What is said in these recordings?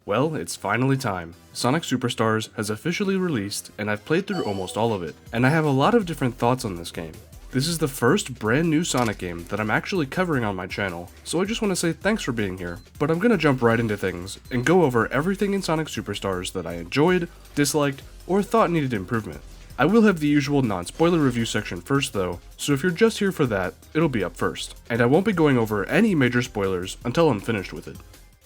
Well, it's finally time. Sonic Superstars has officially released, and I've played through almost all of it, and I have a lot of different thoughts on this game. This is the first brand new Sonic game that I'm actually covering on my channel, so I just want to say thanks for being here. But I'm gonna jump right into things, and go over everything in Sonic Superstars that I enjoyed, disliked, or thought needed improvement. I will have the usual non-spoiler review section first though, so if you're just here for that, it'll be up first. And I won't be going over any major spoilers until I'm finished with it.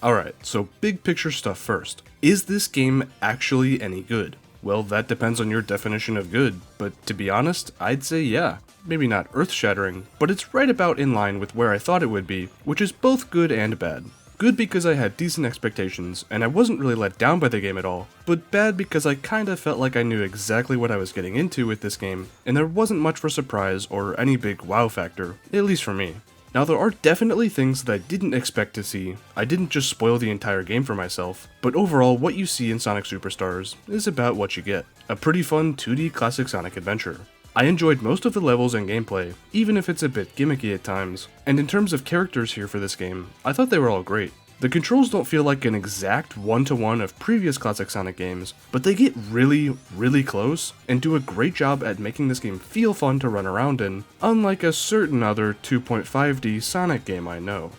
Alright, so big picture stuff first. Is this game actually any good? Well, that depends on your definition of good, but to be honest, I'd say yeah. Maybe not earth-shattering, but it's right about in line with where I thought it would be, which is both good and bad. Good because I had decent expectations, and I wasn't really let down by the game at all, but bad because I kinda felt like I knew exactly what I was getting into with this game, and there wasn't much for surprise or any big wow factor, at least for me. Now there are definitely things that I didn't expect to see. I didn't just spoil the entire game for myself, but overall what you see in Sonic Superstars is about what you get. A pretty fun 2D classic Sonic adventure. I enjoyed most of the levels and gameplay, even if it's a bit gimmicky at times, and in terms of characters here for this game, I thought they were all great. The controls don't feel like an exact one-to-one of previous classic Sonic games, but they get really close, and do a great job at making this game feel fun to run around in, unlike a certain other 2.5D Sonic game I know.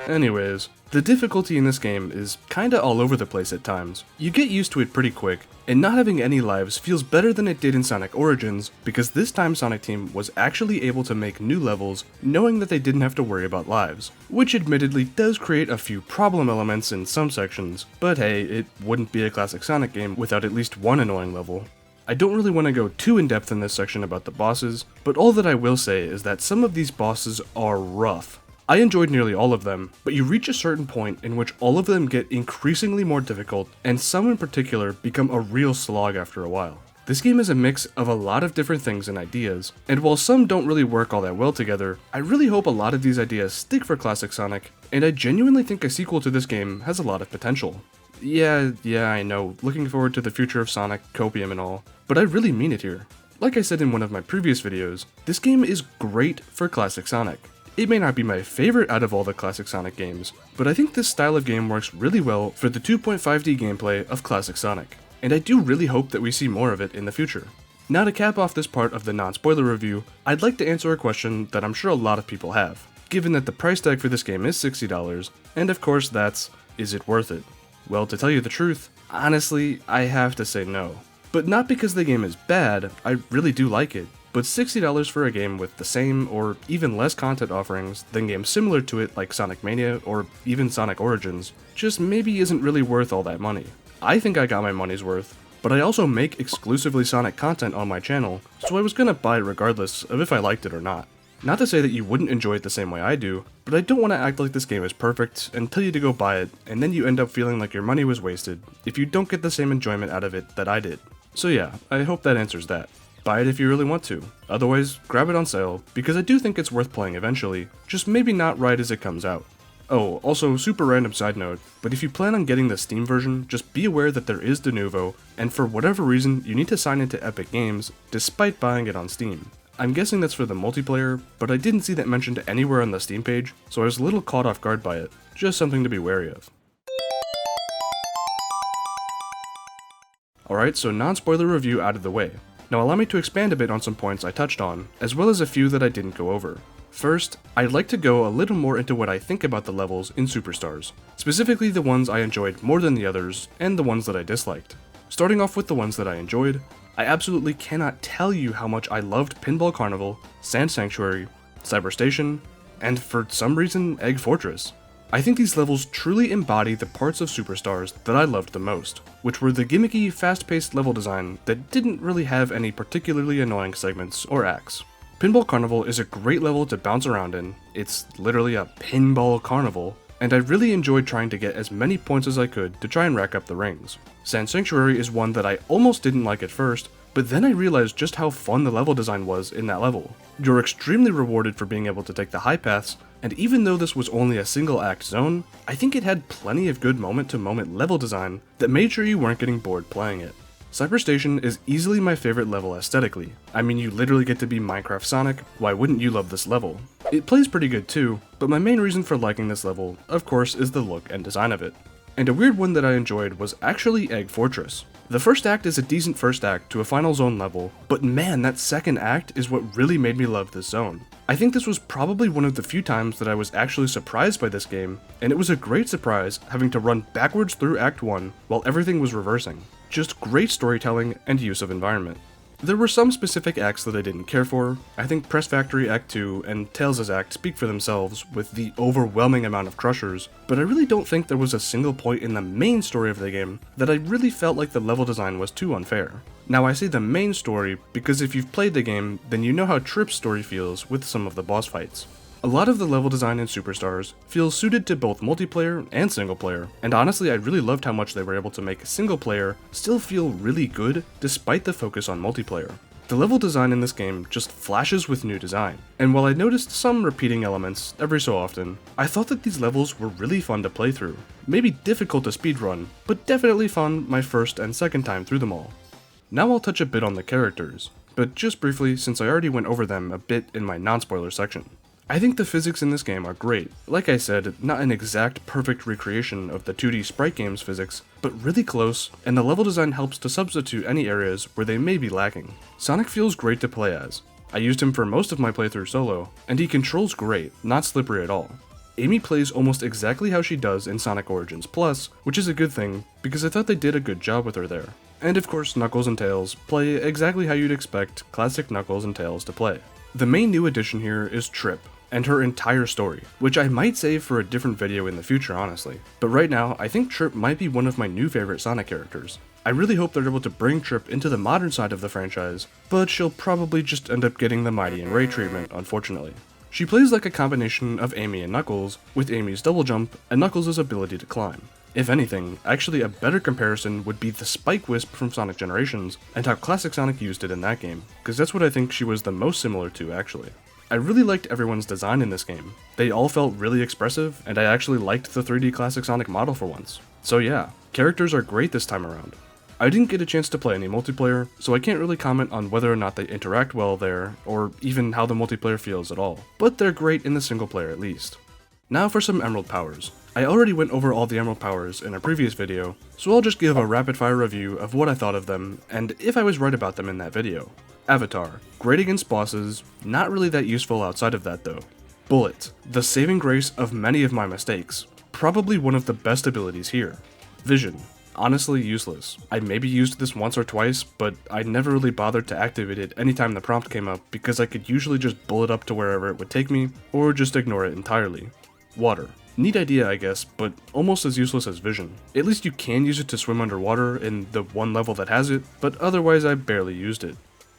Anyways, the difficulty in this game is kinda all over the place at times. You get used to it pretty quick, and not having any lives feels better than it did in Sonic Origins, because this time Sonic Team was actually able to make new levels knowing that they didn't have to worry about lives, which admittedly does create a few problem elements in some sections, but hey, it wouldn't be a classic Sonic game without at least one annoying level. I don't really want to go too in depth in this section about the bosses, but all that I will say is that some of these bosses are rough. I enjoyed nearly all of them, but you reach a certain point in which all of them get increasingly more difficult, and some in particular become a real slog after a while. This game is a mix of a lot of different things and ideas, and while some don't really work all that well together, I really hope a lot of these ideas stick for classic Sonic, and I genuinely think a sequel to this game has a lot of potential. Yeah, I know, looking forward to the future of Sonic, Copium and all, but I really mean it here. Like I said in one of my previous videos, this game is great for classic Sonic. It may not be my favorite out of all the classic Sonic games, but I think this style of game works really well for the 2.5D gameplay of classic Sonic, and I do really hope that we see more of it in the future. Now to cap off this part of the non-spoiler review, I'd like to answer a question that I'm sure a lot of people have, given that the price tag for this game is $60, and of course that's, is it worth it? Well, to tell you the truth, honestly, I have to say no. But not because the game is bad, I really do like it. But $60 for a game with the same or even less content offerings than games similar to it like Sonic Mania or even Sonic Origins just maybe isn't really worth all that money. I think I got my money's worth, but I also make exclusively Sonic content on my channel, so I was gonna buy it regardless of if I liked it or not. Not to say that you wouldn't enjoy it the same way I do, but I don't want to act like this game is perfect and tell you to go buy it, and then you end up feeling like your money was wasted if you don't get the same enjoyment out of it that I did. So yeah, I hope that answers that. Buy it if you really want to, otherwise grab it on sale, because I do think it's worth playing eventually, just maybe not right as it comes out. Oh, also super random side note, but if you plan on getting the Steam version, just be aware that there is Denuvo, and for whatever reason you need to sign into Epic Games, despite buying it on Steam. I'm guessing that's for the multiplayer, but I didn't see that mentioned anywhere on the Steam page, so I was a little caught off guard by it, just something to be wary of. Alright, so non-spoiler review out of the way. Now allow me to expand a bit on some points I touched on, as well as a few that I didn't go over. First, I'd like to go a little more into what I think about the levels in Superstars, specifically the ones I enjoyed more than the others, and the ones that I disliked. Starting off with the ones that I enjoyed, I absolutely cannot tell you how much I loved Pinball Carnival, Sand Sanctuary, Cyber Station, and for some reason, Egg Fortress. I think these levels truly embody the parts of Superstars that I loved the most, which were the gimmicky, fast-paced level design that didn't really have any particularly annoying segments or acts. Pinball Carnival is a great level to bounce around in, it's literally a pinball carnival, and I really enjoyed trying to get as many points as I could to try and rack up the rings. Sand Sanctuary is one that I almost didn't like at first, but then I realized just how fun the level design was in that level. You're extremely rewarded for being able to take the high paths, and even though this was only a single act zone, I think it had plenty of good moment-to-moment level design that made sure you weren't getting bored playing it. Cyber Station is easily my favorite level aesthetically. I mean, you literally get to be Minecraft Sonic, why wouldn't you love this level? It plays pretty good too, but my main reason for liking this level, of course, is the look and design of it. And a weird one that I enjoyed was actually Egg Fortress. The first act is a decent first act to a final zone level, but man, that second act is what really made me love this zone. I think this was probably one of the few times that I was actually surprised by this game, and it was a great surprise having to run backwards through Act 1 while everything was reversing. Just great storytelling and use of environment. There were some specific acts that I didn't care for. I think Press Factory Act 2 and Tails' act speak for themselves with the overwhelming amount of crushers, but I really don't think there was a single point in the main story of the game that I really felt like the level design was too unfair. Now I say the main story because if you've played the game, then you know how Trip's story feels with some of the boss fights. A lot of the level design in Superstars feels suited to both multiplayer and single player, and honestly I really loved how much they were able to make single player still feel really good despite the focus on multiplayer. The level design in this game just flashes with new design, and while I noticed some repeating elements every so often, I thought that these levels were really fun to play through. Maybe difficult to speedrun, but definitely fun my first and second time through them all. Now I'll touch a bit on the characters, but just briefly since I already went over them a bit in my non-spoiler section. I think the physics in this game are great. Like I said, not an exact perfect recreation of the 2D sprite game's physics, but really close, and the level design helps to substitute any areas where they may be lacking. Sonic feels great to play as. I used him for most of my playthrough solo, and he controls great, not slippery at all. Amy plays almost exactly how she does in Sonic Origins Plus, which is a good thing, because I thought they did a good job with her there. And of course, Knuckles and Tails play exactly how you'd expect classic Knuckles and Tails to play. The main new addition here is Trip, and her entire story, which I might save for a different video in the future honestly. But right now, I think Trip might be one of my new favorite Sonic characters. I really hope they're able to bring Trip into the modern side of the franchise, but she'll probably just end up getting the Mighty and Ray treatment, unfortunately. She plays like a combination of Amy and Knuckles, with Amy's double jump and Knuckles' ability to climb. If anything, actually a better comparison would be the Spike Wisp from Sonic Generations, and how classic Sonic used it in that game, because that's what I think she was the most similar to actually. I really liked everyone's design in this game. They all felt really expressive, and I actually liked the 3D classic Sonic model for once. So yeah, characters are great this time around. I didn't get a chance to play any multiplayer, so I can't really comment on whether or not they interact well there, or even how the multiplayer feels at all, but they're great in the single player at least. Now for some Emerald powers. I already went over all the Emerald powers in a previous video, so I'll just give a rapid fire review of what I thought of them, and if I was right about them in that video. Avatar, great against bosses, not really that useful outside of that though. Bullet, the saving grace of many of my mistakes, probably one of the best abilities here. Vision, honestly useless. I maybe used this once or twice, but I never really bothered to activate it anytime the prompt came up because I could usually just bullet up to wherever it would take me, or just ignore it entirely. Water. Neat idea I guess, but almost as useless as Vision. At least you can use it to swim underwater in the one level that has it, but otherwise I barely used it.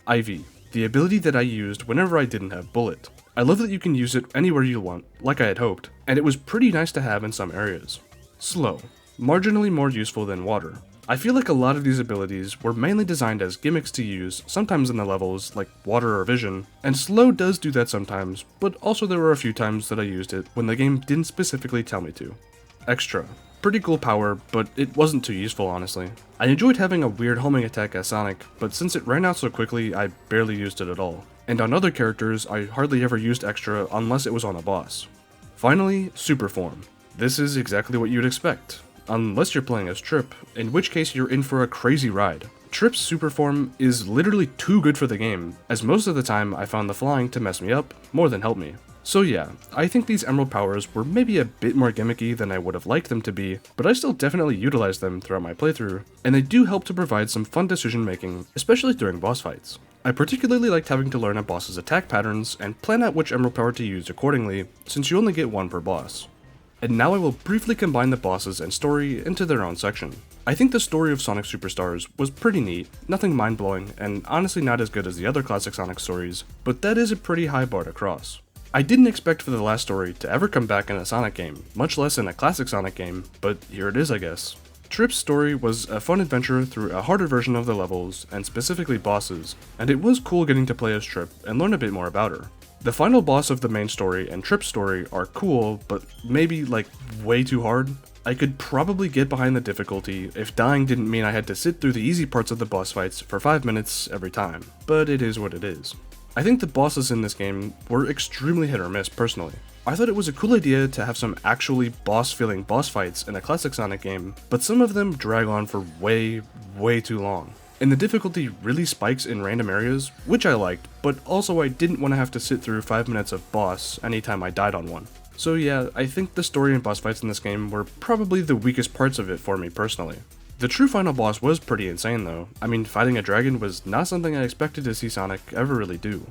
Ivy, the ability that I used whenever I didn't have Bullet. I love that you can use it anywhere you want, like I had hoped, and it was pretty nice to have in some areas. Slow, marginally more useful than Water. I feel like a lot of these abilities were mainly designed as gimmicks to use, sometimes in the levels, like Water or Vision, and Slow does do that sometimes, but also there were a few times that I used it when the game didn't specifically tell me to. Extra. Pretty cool power, but it wasn't too useful honestly. I enjoyed having a weird homing attack as Sonic, but since it ran out so quickly, I barely used it at all. And on other characters, I hardly ever used Extra unless it was on a boss. Finally, Super Form. This is exactly what you'd expect, unless you're playing as Trip, in which case you're in for a crazy ride. Trip's Super Form is literally too good for the game, as most of the time I found the flying to mess me up more than help me. So yeah, I think these Emerald powers were maybe a bit more gimmicky than I would have liked them to be, but I still definitely utilized them throughout my playthrough, and they do help to provide some fun decision making, especially during boss fights. I particularly liked having to learn a boss's attack patterns and plan out which Emerald power to use accordingly, since you only get one per boss. And now I will briefly combine the bosses and story into their own section. I think the story of Sonic Superstars was pretty neat, nothing mind-blowing, and honestly not as good as the other classic Sonic stories, but that is a pretty high bar to cross. I didn't expect for the last story to ever come back in a Sonic game, much less in a classic Sonic game, but here it is I guess. Trip's story was a fun adventure through a harder version of the levels, and specifically bosses, and it was cool getting to play as Trip and learn a bit more about her. The final boss of the main story and Trip's story are cool, but maybe like way too hard. I could probably get behind the difficulty if dying didn't mean I had to sit through the easy parts of the boss fights for 5 minutes every time, but it is what it is. I think the bosses in this game were extremely hit or miss personally. I thought it was a cool idea to have some actually boss-feeling boss fights in a classic Sonic game, but some of them drag on for way too long. And the difficulty really spikes in random areas, which I liked, but also I didn't want to have to sit through 5 minutes of boss anytime I died on one. So yeah, I think the story and boss fights in this game were probably the weakest parts of it for me personally. The true final boss was pretty insane though. I mean, fighting a dragon was not something I expected to see Sonic ever really do.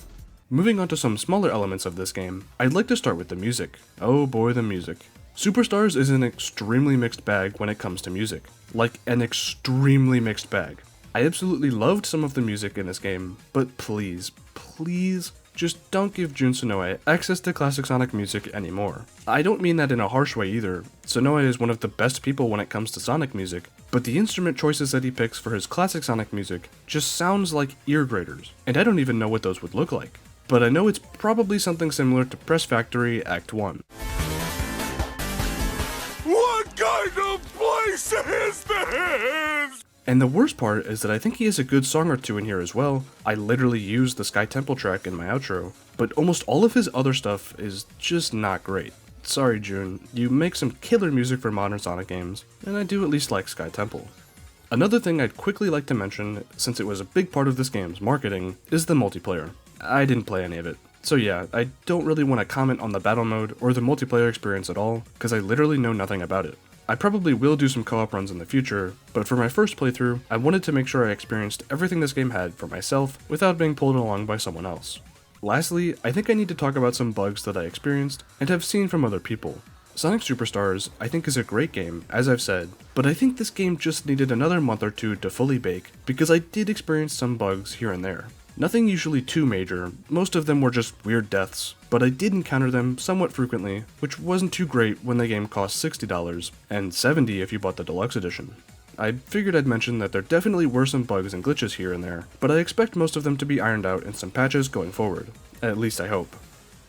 Moving on to some smaller elements of this game, I'd like to start with the music. Oh boy, the music. Superstars is an extremely mixed bag when it comes to music. Like, an extremely mixed bag. I absolutely loved some of the music in this game, but please, just don't give Jun Senoue access to classic Sonic music anymore. I don't mean that in a harsh way either. Senoue is one of the best people when it comes to Sonic music, but the instrument choices that he picks for his classic Sonic music just sounds like ear graters, and I don't even know what those would look like. But I know it's probably something similar to Press Factory Act 1. What kind of place is this? And the worst part is that I think he has a good song or two in here as well. I literally used the Sky Temple track in my outro, but almost all of his other stuff is just not great. Sorry Jun, you make some killer music for modern Sonic games, and I do at least like Sky Temple. Another thing I'd quickly like to mention, since it was a big part of this game's marketing, is the multiplayer. I didn't play any of it. So yeah, I don't really want to comment on the battle mode or the multiplayer experience at all, because I literally know nothing about it. I probably will do some co-op runs in the future, but for my first playthrough, I wanted to make sure I experienced everything this game had for myself without being pulled along by someone else. Lastly, I think I need to talk about some bugs that I experienced and have seen from other people. Sonic Superstars, I think, is a great game, as I've said, but I think this game just needed another month or two to fully bake, because I did experience some bugs here and there. Nothing usually too major, most of them were just weird deaths, but I did encounter them somewhat frequently, which wasn't too great when the game cost $60, and $70 if you bought the deluxe edition. I figured I'd mention that there definitely were some bugs and glitches here and there, but I expect most of them to be ironed out in some patches going forward. At least I hope.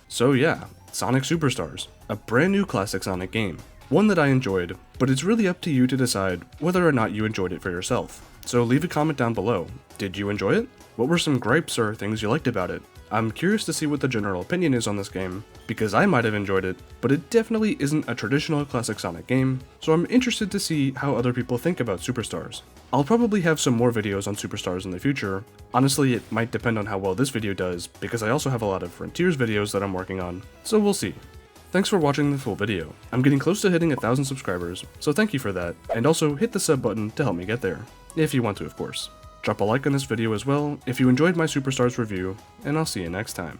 So yeah, Sonic Superstars, a brand new classic Sonic game. One that I enjoyed, but it's really up to you to decide whether or not you enjoyed it for yourself. So leave a comment down below. Did you enjoy it? What were some gripes or things you liked about it? I'm curious to see what the general opinion is on this game, because I might have enjoyed it, but it definitely isn't a traditional classic Sonic game, so I'm interested to see how other people think about Superstars. I'll probably have some more videos on Superstars in the future. Honestly, it might depend on how well this video does, because I also have a lot of Frontiers videos that I'm working on, so we'll see. Thanks for watching the full video. I'm getting close to hitting 1,000 subscribers, so thank you for that, and also hit the sub button to help me get there, if you want to of course. Drop a like on this video as well if you enjoyed my Superstars review, and I'll see you next time.